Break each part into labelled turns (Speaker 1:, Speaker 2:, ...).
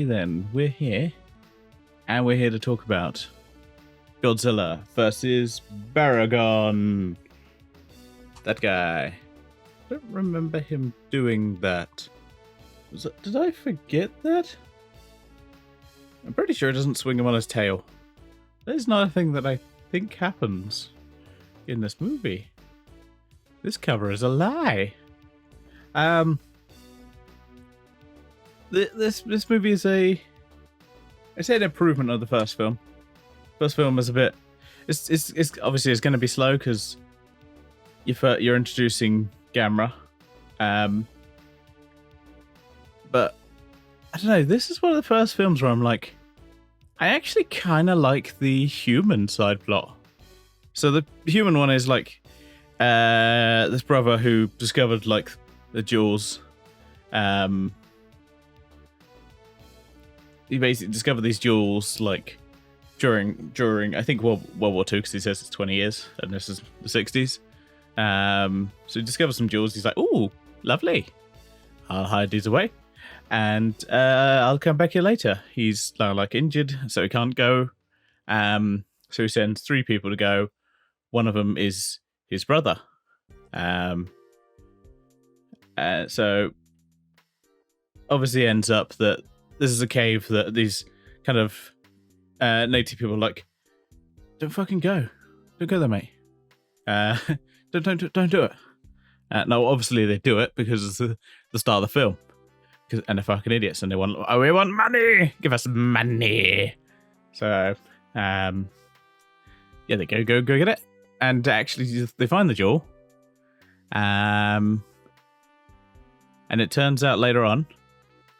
Speaker 1: Alrighty then, we're here. And we're here to talk about Godzilla versus Barugon. That guy. I don't remember him doing that. Did I forget that? I'm pretty sure it doesn't swing him on his tail. That is not a thing that I think happens in this movie. This cover is a lie. This movie is I say an improvement of the first film. First film is a bit. It's obviously it's going to be slow because you're introducing Gamera, but I don't know. This is one of the first films where I'm like, I actually kind of like the human side plot. So the human one is like this brother who discovered like the jewels. He basically discovered these jewels like during I think World War II, because he says it's 20 years and this is the 60s. So he discovers some jewels. He's like, "Ooh, lovely. I'll hide these away, and I'll come back here later." He's now like injured, so he can't go. So he sends 3 people to go. One of them is his brother. So obviously ends up that this is a cave that these kind of native people are like, "Don't fucking go. Don't go there, mate. Don't do it." No, obviously they do it because it's the start of the film. And they're fucking idiots and they want, "Oh, we want money. Give us money." So, yeah, they go get it. And actually they find the jewel. And it turns out later on,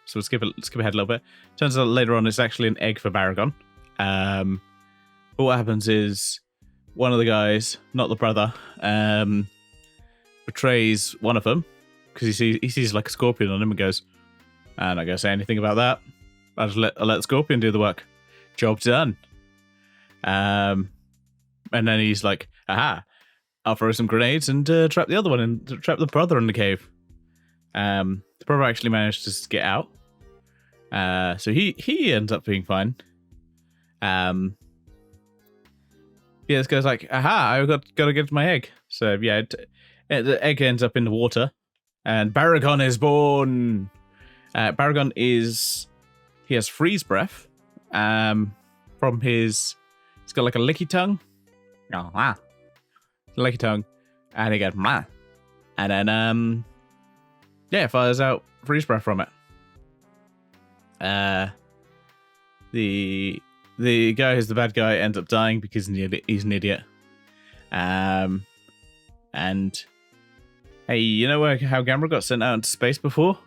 Speaker 1: so we'll skip ahead a little bit. Turns out later on it's actually an egg for Barugon. But what happens is one of the guys, not the brother, betrays one of them because he sees like a scorpion on him and goes, "I'm not going to say anything about that. I'll let the scorpion do the work. Job done." And then he's like, "Aha, I'll throw some grenades and trap the other one and trap the brother in the cave." The brother actually managed to get out. So he ends up being fine. Yeah, this guy's like, "Aha, I got to get my egg." So yeah, the egg ends up in the water, and Barugon is born. Barugon he has freeze breath. From he's got like a licky tongue. Oh, wow. Licky tongue, and he goes, "Mah," and then yeah, fires out freeze breath from it. The guy who's the bad guy ends up dying because he's an idiot. And hey, you know how Gamera got sent out into space before?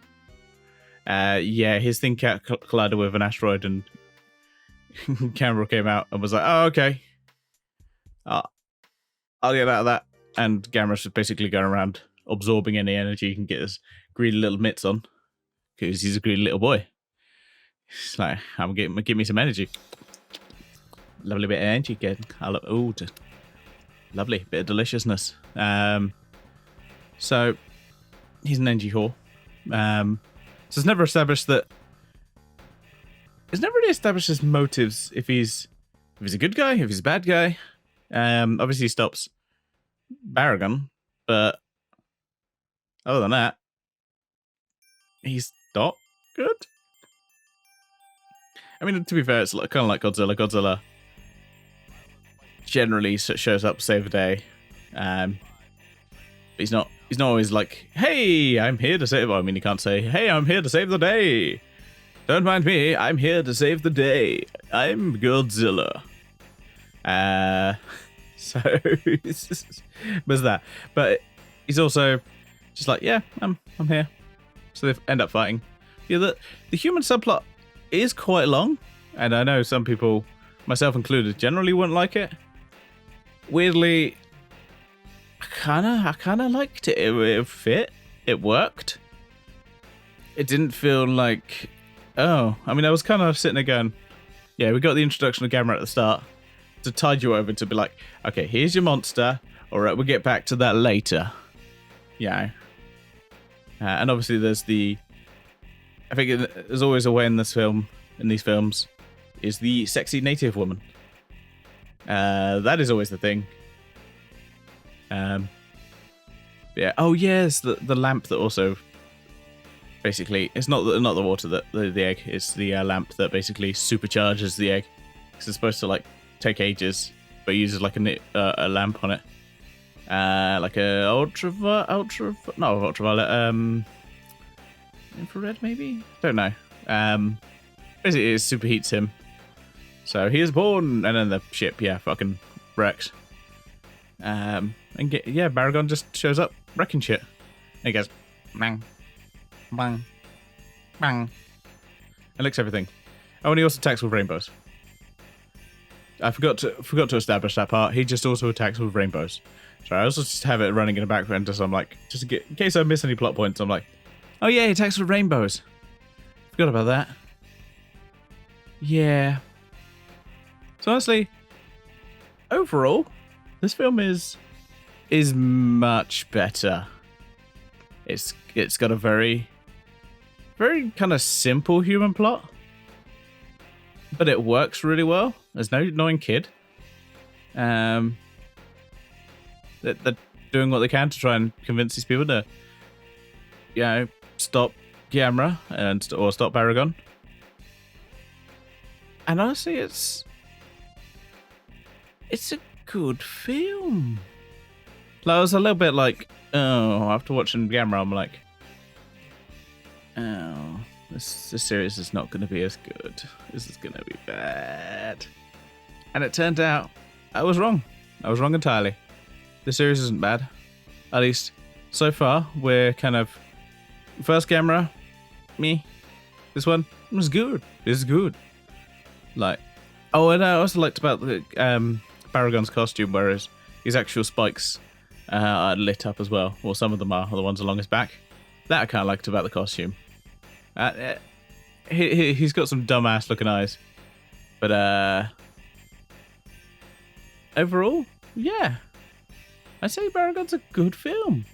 Speaker 1: Yeah, his thing collided with an asteroid, and Gamera came out and was like, "Oh, okay, I'll get out of that." And Gamera's just basically going around absorbing any energy he can get his greedy little mitts on, because he's a greedy little boy. It's like, "I'm give me some energy." Lovely bit of energy, kid. Lovely bit of deliciousness. So he's an energy whore. So it's never established that. It's never really established his motives if he's a good guy, if he's a bad guy. Obviously he stops Barugon, but other than that, he's not good. I mean, to be fair, it's kind of like Godzilla. Godzilla generally shows up to save the day. But he's not always like, "Hey, I'm here to save." Well, I mean, he can't say, "Hey, I'm here to save the day. Don't mind me. I'm here to save the day. I'm Godzilla." So there's that. But he's also just like, "Yeah, I'm here." So they end up fighting. Yeah, the human subplot is quite long, and I know some people, myself included, generally wouldn't like it. Weirdly, I kind of liked it. It fit. It worked. It didn't feel like, oh, I mean, I was kind of sitting there going, yeah, we got the introduction of Gamera at the start to tide you over to be like, okay, here's your monster. All right, we'll get back to that later. Yeah. And obviously there's I think there's always a way in this film in these films is the sexy native woman. That is always the thing. Yeah. Oh yes, the lamp that also basically it's not the water that the egg. It's the lamp that basically supercharges the egg. Because it's supposed to like take ages, but uses like a lamp on it. Like a ultraviolet, infrared maybe? Don't know. Basically it superheats him. So he is born, and then the ship, fucking wrecks. And Barugon just shows up wrecking shit. And he goes, bang, bang, bang, and licks everything. Oh, and he also attacks with rainbows. I forgot to establish that part. He just also attacks with rainbows. So I also just have it running in the background, just in case I miss any plot points. I'm like, oh yeah, he attacks with rainbows. Forgot about that. Yeah. So honestly, overall, this film is much better. It's got a very kind of simple human plot, but it works really well. There's no annoying kid. They're doing what they can to try and convince these people to, stop Gamera or stop Barugon. And honestly, it's a good film. Like, I was a little bit like, oh, after watching Gamera, I'm like, oh, this series is not going to be as good. This is going to be bad. And it turned out I was wrong. I was wrong entirely. The series isn't bad. At least so far, we're kind of first Gamera, me. This one was good. This is good. Like, oh, and I also liked about the Barugon's costume, where his actual spikes are lit up as well. Well, some of them are, the ones along his back. That I kind of liked about the costume. He's got some dumbass looking eyes, but overall, yeah, I'd say Barugon's a good film.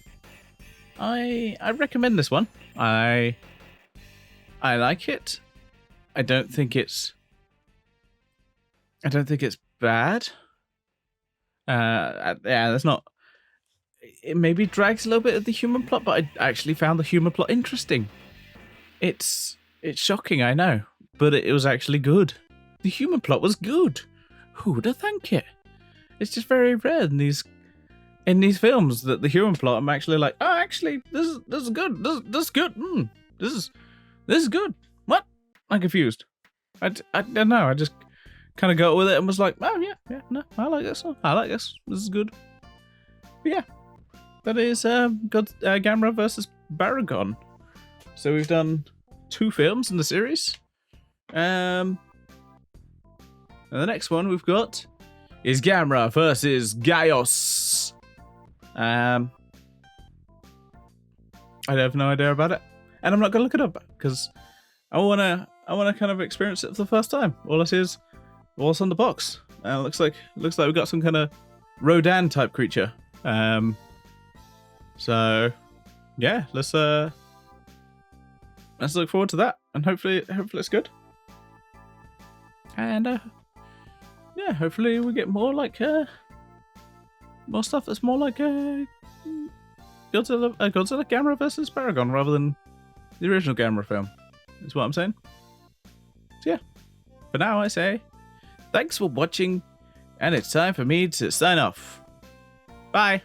Speaker 1: I recommend this one. I like it. I don't think it's bad. That's not. It maybe drags a little bit of the human plot, but I actually found the human plot interesting. It's shocking, I know, but it was actually good. The human plot was good. Who would have thunk it? It's just very rare in these films that the human plot I'm actually like, oh, actually, this is good. This is good. This is good. What? I'm confused. I don't know. I just kind of got with it and was like, oh yeah, no, I like this. I like this. This is good. But yeah, that is Gamera versus Barugon. So we've done 2 films in the series. And the next one we've got is Gamera versus Gaios. I have no idea about it, and I'm not gonna look it up because I wanna kind of experience it for the first time. All I see is what's on the box. Looks like we got some kind of Rodan type creature. So yeah, let's look forward to that, and hopefully it's good. And yeah, hopefully we get more like more stuff that's more like Godzilla Gamera versus Barugon rather than the original Gamera film. Is what I'm saying. So yeah, for now I say thanks for watching, and it's time for me to sign off. Bye.